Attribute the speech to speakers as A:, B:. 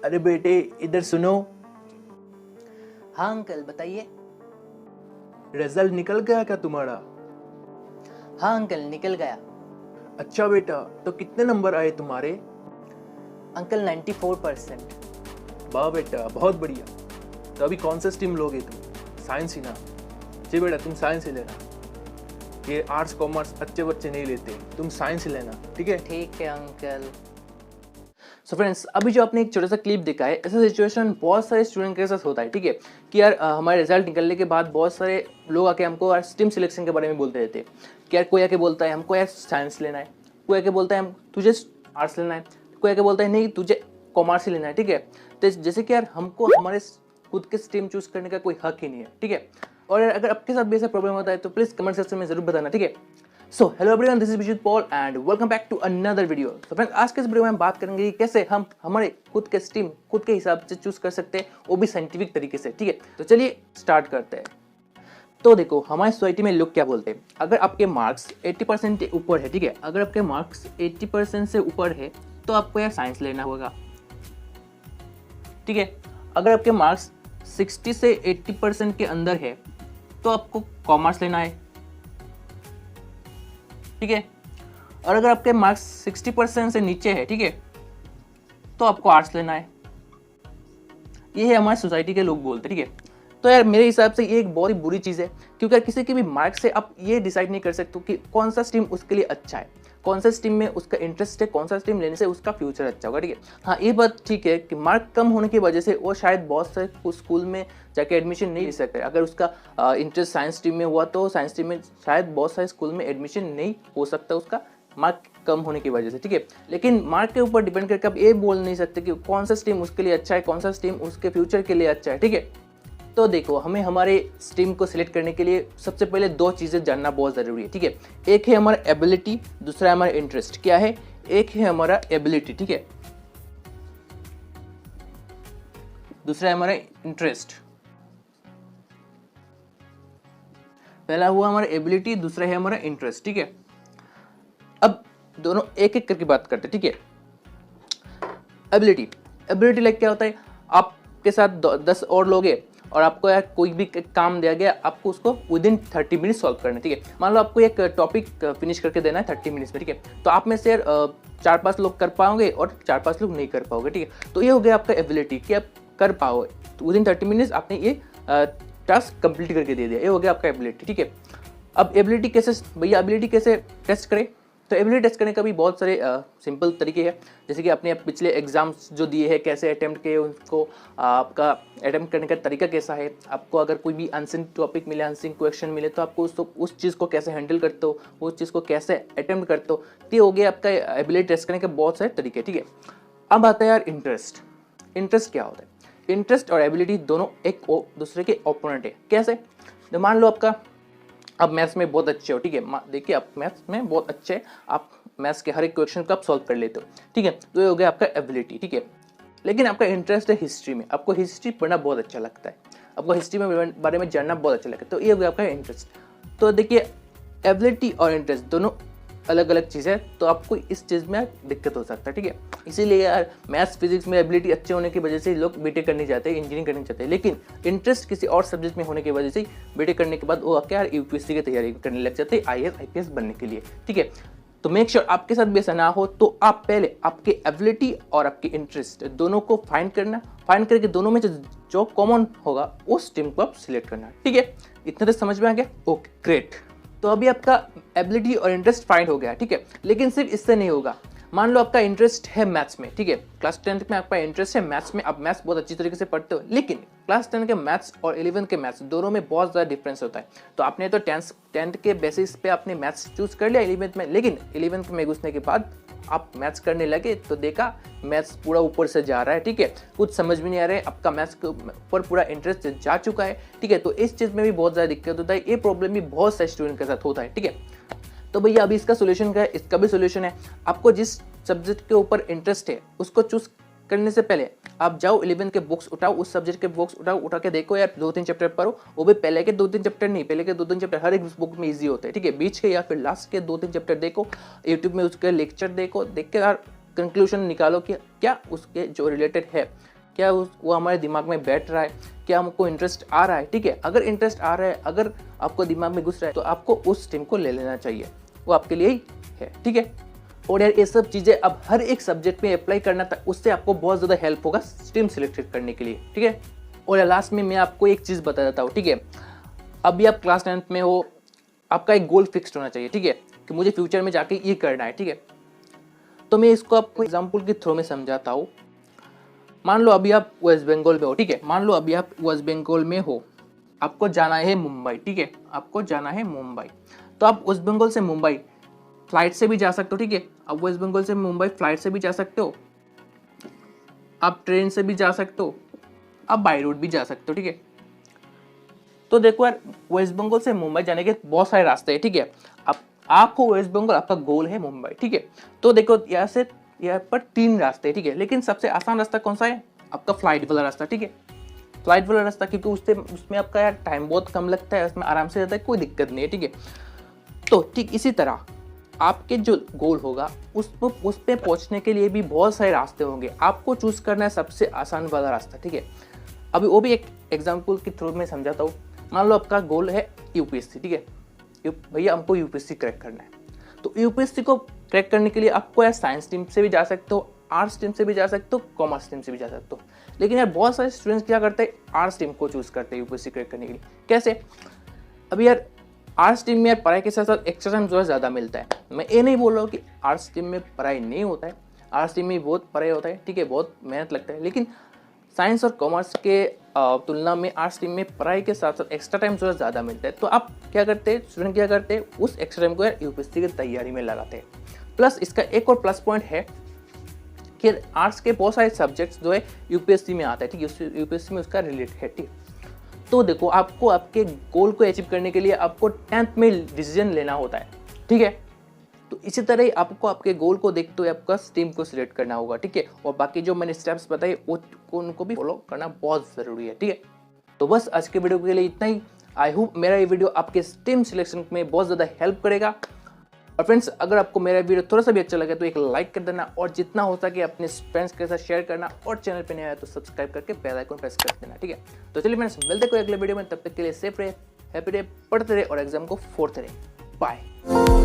A: अरे बेटे इधर सुनो।
B: हाँ अंकल बताइए।
A: रिजल्ट निकल गया क्या तुम्हारा?
B: हाँ अंकल निकल गया।
A: अच्छा बेटा, तो कितने नंबर आए तुम्हारे?
B: अंकल 94%।
A: वाह बेटा, बहुत बढ़िया। तो अभी कौन सा स्ट्रीम लोगे तुम? साइंस ही ना? जी बेटा, तुम साइंस ही लेना। ये आर्ट्स कॉमर्स अच्छे बच्चे नहीं लेते, तुम साइंस ही लेना, ठीक है?
B: ठीक है अंकल। सो फ्रेंड्स, अभी जो आपने एक छोटा सा क्लिप देखा है, ऐसा सिचुएशन बहुत सारे स्टूडेंट के साथ होता है, ठीक है? कि यार हमारे रिजल्ट निकलने के बाद बहुत सारे लोग आके हमको यार स्ट्रीम सिलेक्शन के बारे में बोलते रहते हैं कि यार कोई आके बोलता है हमको यार साइंस लेना है, कोई आके बोलता है हम तुझे आर्ट्स लेना है, कोई आके बोलता है नहीं तुझे कॉमर्स ही लेना है, ठीक है? तो जैसे कि यार हमको हमारे खुद के स्ट्रीम चूज करने का कोई हक ही नहीं है, ठीक है? और यार अगर आपके साथ भी ऐसा प्रॉब्लम होता है तो प्लीज कमेंट सेक्शन में जरूर बताना, ठीक है? So hello everyone, this is Vijit Paul and welcome back to another video. तो फ्रेंड्स, आज के इस वीडियो में हम बात करेंगे कि कैसे हम हमारे खुद के स्ट्रीम खुद के हिसाब से चूज कर सकते हैं, वो भी साइंटिफिक तरीके से, ठीक है? तो चलिए स्टार्ट करते हैं। तो देखो, हमारी सोसाइटी में लोग क्या बोलते हैं, अगर आपके मार्क्स 80% के ऊपर है, ठीक है, अगर आपके मार्क्स 80% से ऊपर है तो आपको यार साइंस लेना होगा, ठीक है? अगर आपके मार्क्स 60 से 80% के अंदर है तो आपको कॉमर्स लेना है, ठीक है? और अगर आपके मार्क्स 60% से नीचे है, ठीक है, तो आपको आर्ट्स लेना है। ये है हमारी सोसाइटी के लोग बोलते हैं, ठीक है? तो यार मेरे हिसाब से ये एक बहुत ही बुरी चीज़ है, क्योंकि यार किसी के भी मार्क्स से आप ये डिसाइड नहीं कर सकते कि कौन सा स्ट्रीम उसके लिए अच्छा है, कौन सा स्ट्रीम में उसका इंटरेस्ट है, कौन सा स्ट्रीम लेने से उसका फ्यूचर अच्छा होगा, ठीक है? हाँ, ये बात ठीक है कि मार्क कम होने की वजह से वो शायद बहुत सारे स्कूल में जाके एडमिशन नहीं ले सकते। अगर उसका इंटरेस्ट साइंस स्ट्रीम में हुआ तो साइंस स्ट्रीम में शायद बहुत सारे स्कूल में एडमिशन नहीं हो सकता उसका मार्क कम होने की वजह से, ठीक है? लेकिन मार्क के ऊपर डिपेंड करके आप ये बोल नहीं सकते कि कौन सा स्ट्रीम उसके लिए अच्छा है, कौन सा स्ट्रीम उसके फ्यूचर के लिए अच्छा है, ठीक है? तो देखो, हमें हमारे स्ट्रीम को सिलेक्ट करने के लिए सबसे पहले दो चीज़ें जानना बहुत ज़रूरी है, ठीक है? एक है हमारा एबिलिटी, दूसरा है हमारा इंटरेस्ट। क्या है? एक है हमारा एबिलिटी, ठीक है, दूसरा है हमारा इंटरेस्ट। पहला हुआ हमारा एबिलिटी, दूसरा है हमारा इंटरेस्ट, ठीक है? अब दोनों एक एक करके बात करते हैं, ठीक है? एबिलिटी लाइक क्या होता है, आपके साथ 10 और लोग हैं और आपको यार कोई भी काम दिया गया, आपको उसको विद इन 30 मिनट सॉल्व करना है, ठीक है? मान लो आपको एक टॉपिक फिनिश करके देना है 30 मिनट्स में, ठीक है? तो आप में से यार 4-5 लोग कर पाओगे और 4-5 लोग नहीं कर पाओगे, ठीक है? तो ये हो गया आपका एबिलिटी कि आप कर पाओगे, तो विद इन 30 मिनट्स आपने ये टास्क कंप्लीट करके दे दिया, ये हो गया आपका एबिलिटी, ठीक है? अब एबिलिटी कैसे, भैया एबिलिटी कैसे टेस्ट करें? तो एबिलिटी टेस्ट करने का भी बहुत सारे सिंपल तरीके हैं, जैसे कि आपने पिछले एग्जाम्स जो दिए हैं कैसे अटेम्प्ट किए, उनको आपका अटेम्प्ट करने का तरीका कैसा है, आपको अगर कोई भी अनसिन टॉपिक मिले, अनसिन क्वेश्चन मिले तो आपको उस चीज़ को कैसे हैंडल करते हो, उस चीज़ को कैसे अटेम्प्ट करते हो, तो ये हो गया आपका एबिलिटी टेस्ट करने के बहुत सारे तरीके, ठीक है? अब आता है यार इंटरेस्ट। इंटरेस्ट क्या होता है? इंटरेस्ट और एबिलिटी दोनों एक दूसरे के ओपोनेंट है। कैसे? तो मान लो आपका आप मैथ्स में बहुत अच्छे हो, ठीक है? देखिए, आप मैथ्स में बहुत अच्छे हैं, आप मैथ्स के हर एक क्वेश्चन को आप सॉल्व कर लेते हो, ठीक है? तो ये हो गया आपका एबिलिटी, ठीक है? लेकिन आपका इंटरेस्ट है हिस्ट्री में, आपको हिस्ट्री पढ़ना बहुत अच्छा लगता है, आपको हिस्ट्री में बारे में जानना बहुत अच्छा लगता है, तो ये हो गया आपका इंटरेस्ट। तो देखिए, एबिलिटी और इंटरेस्ट दोनों अलग अलग चीज़ है, तो आपको इस चीज़ में दिक्कत हो सकता है, ठीक है? इसीलिए यार मैथ्स फिजिक्स में एबिलिटी अच्छे होने की वजह से लोग बीटेक करने जाते हैं, इंजीनियरिंग करने जाते हैं, लेकिन इंटरेस्ट किसी और सब्जेक्ट में होने की वजह से बीटेक करने के बाद वो आके यार यूपीएससी की तैयारी करने लग जाते हैं, आईएएस आईपीएस बनने के लिए, ठीक है? तो मेक श्योर आपके साथ भी ऐसा ना हो, तो आप पहले आपके एबिलिटी और आपके इंटरेस्ट दोनों को फाइंड करके दोनों में जो कॉमन होगा उस टीम को आप सिलेक्ट करना, ठीक है? इतना तो समझ में आ गया? Okay great. तो अभी आपका एबिलिटी और इंटरेस्ट फाइंड हो गया, ठीक है? लेकिन सिर्फ इससे नहीं होगा। मान लो आपका इंटरेस्ट है मैथ्स में, ठीक है? क्लास 10 में आपका इंटरेस्ट है मैथ्स में, आप मैथ्स बहुत अच्छी तरीके से पढ़ते हो, लेकिन क्लास 10 के मैथ्स और 11 के मैथ्स दोनों में बहुत ज़्यादा डिफरेंस होता है। तो आपने तो 10th के बेसिस पे आपने मैथ्स चूज कर लिया 11th में, लेकिन 11th में घुसने के बाद आप मैथ्स करने लगे तो देखा मैथ्स पूरा ऊपर से जा रहा है, ठीक है? कुछ समझ में नहीं आ रहा है, आपका मैथ्स के ऊपर पूरा इंटरेस्ट जा चुका है, ठीक है? तो इस चीज़ में भी बहुत ज़्यादा दिक्कत होता है, ये प्रॉब्लम भी बहुत सारे स्टूडेंट के साथ होता है, ठीक है? तो भैया अभी इसका सोल्यूशन क्या है? इसका भी सोल्यूशन है, आपको जिस सब्जेक्ट के ऊपर इंटरेस्ट है उसको चूज करने से पहले आप जाओ 11 के बुक्स उठाओ, उस सब्जेक्ट के बुक्स उठा के देखो यार, 2-3 चैप्टर पढ़ो, वो भी पहले के 2-3 चैप्टर नहीं, पहले के 2-3 चैप्टर हर एक बुक में इजी होते हैं, ठीक है? बीच के या फिर लास्ट के 2-3 चैप्टर देखो, यूट्यूब में उसके लेक्चर देखो, देख के यार कंक्लूजन निकालो कि क्या उसके जो रिलेटेड है, क्या वो हमारे दिमाग में बैठ रहा है, क्या हमको इंटरेस्ट आ रहा है, ठीक है। अगर इंटरेस्ट आ रहा है, अगर आपको दिमाग में घुस रहा है तो आपको उस स्ट्रीम को ले लेना चाहिए, वो आपके लिए ही है, ठीक है। और यार ये सब चीज़ें अब हर एक सब्जेक्ट में अप्लाई करना था, उससे आपको बहुत ज़्यादा हेल्प होगा स्ट्रीम सिलेक्ट करने के लिए, ठीक है। और लास्ट में मैं आपको एक चीज़ बता देता हूँ, ठीक है। अभी आप क्लास 9th में हो, आपका एक गोल फिक्स्ड होना चाहिए, ठीक है, कि मुझे फ्यूचर में जाके ये करना है, ठीक है। तो मैं इसको आपको एग्जाम्पल के थ्रू में समझाता हूँ। मान लो अभी आप वेस्ट बंगाल में हो, ठीक है, मान लो अभी आप वेस्ट बंगाल में हो, आपको जाना है मुंबई, ठीक है, आपको जाना है मुंबई। तो आप वेस्ट बंगाल से मुंबई फ्लाइट से भी जा सकते हो, ठीक है। आप वेस्ट बंगाल से मुंबई फ्लाइट से भी जा सकते हो, आप ट्रेन से भी जा सकते हो, आप बाई रोड भी जा सकते हो, ठीक है। तो देखो यार, वेस्ट बंगाल से मुंबई जाने के बहुत सारे रास्ते हैं, ठीक है। आपको वेस्ट बंगाल, आपका गोल है मुंबई, ठीक है। तो देखो यहाँ से यहाँ पर 3 रास्ते हैं, ठीक है, लेकिन सबसे आसान रास्ता कौन सा है? आपका फ्लाइट वाला रास्ता, ठीक है। फ्लाइट वाला रास्ता, क्योंकि उसमें आपका यार टाइम बहुत कम लगता है, उसमें आराम से जाता है, कोई दिक्कत नहीं है, ठीक है। तो ठीक इसी तरह आपके जो गोल होगा उस पे पहुंचने के लिए भी बहुत सारे रास्ते होंगे, आपको चूज करना है सबसे आसान वाला रास्ता, ठीक है। अभी वो भी एक एग्जाम्पल के थ्रू में समझाता हूँ। मान लो आपका गोल है यूपीएससी, ठीक है, भैया हमको यूपीएससी क्रैक करना है। तो यूपीएससी को क्रैक करने के लिए आपको यार साइंस स्ट्रीम से भी जा सकते हो, आर्ट्स स्ट्रीम से भी जा सकते हो, कॉमर्स स्ट्रीम से भी जा सकते हो। लेकिन यार बहुत सारे स्टूडेंट्स क्या करते हैं, आर्ट्स स्ट्रीम को चूज करते हैं यूपीएससी क्रैक करने के लिए। कैसे? अभी यार आर्ट्स स्ट्रीम में यार पढ़ाई के साथ साथ एक्स्ट्रा टाइम जो है ज़्यादा मिलता है। मैं ये नहीं बोल रहा हूँ कि आर्ट्स स्ट्रीम में पढ़ाई नहीं होता है, आर्ट्स स्ट्रीम में बहुत पढ़ाई होता है, ठीक है, बहुत मेहनत लगता है। लेकिन साइंस और कॉमर्स के तुलना में आर्ट्स स्ट्रीम में पढ़ाई के साथ साथ एक्स्ट्रा टाइम जो है ज़्यादा मिलता है। तो आप क्या करते हैं, स्टूडेंट क्या करते हैं, उस एक्स्ट्रा टाइम को यार यूपीएससी की तैयारी में लगाते हैं। प्लस इसका एक और प्लस पॉइंट है कि आर्ट्स के बहुत सारे सब्जेक्ट्स जो है यूपीएससी में आता है, ठीक है, यूपीएससी में उसका रिलेट है, ठीक है। तो देखो, आपको आपके गोल को अचीव करने के लिए आपको 10th में डिसीजन लेना होता है, ठीक है। तो इसी तरह ही आपको आपके गोल को देखते हुए आपका स्ट्रीम को सिलेक्ट करना होगा, ठीक है। और बाकी जो मैंने स्टेप्स बताए उनको भी फॉलो करना बहुत ज़रूरी है, ठीक है। तो बस आज के वीडियो के लिए इतना ही। आई होप मेरा ये वीडियो आपके स्ट्रीम सिलेक्शन में बहुत ज़्यादा हेल्प करेगा। और फ्रेंड्स, अगर आपको मेरा वीडियो थोड़ा सा भी अच्छा लगे तो एक लाइक कर देना, और जितना हो सके अपने फ्रेंड्स के साथ शेयर करना, और चैनल पे नहीं आया तो सब्सक्राइब करके बेल आइकन प्रेस कर देना, ठीक है। तो चलिए फ्रेंड्स, मिलते कोई अगले वीडियो में, तब तक के लिए सेफ रहे, हैप्पी रहे, पढ़ते रहे और एग्जाम को फोड़ते रहे। बाय।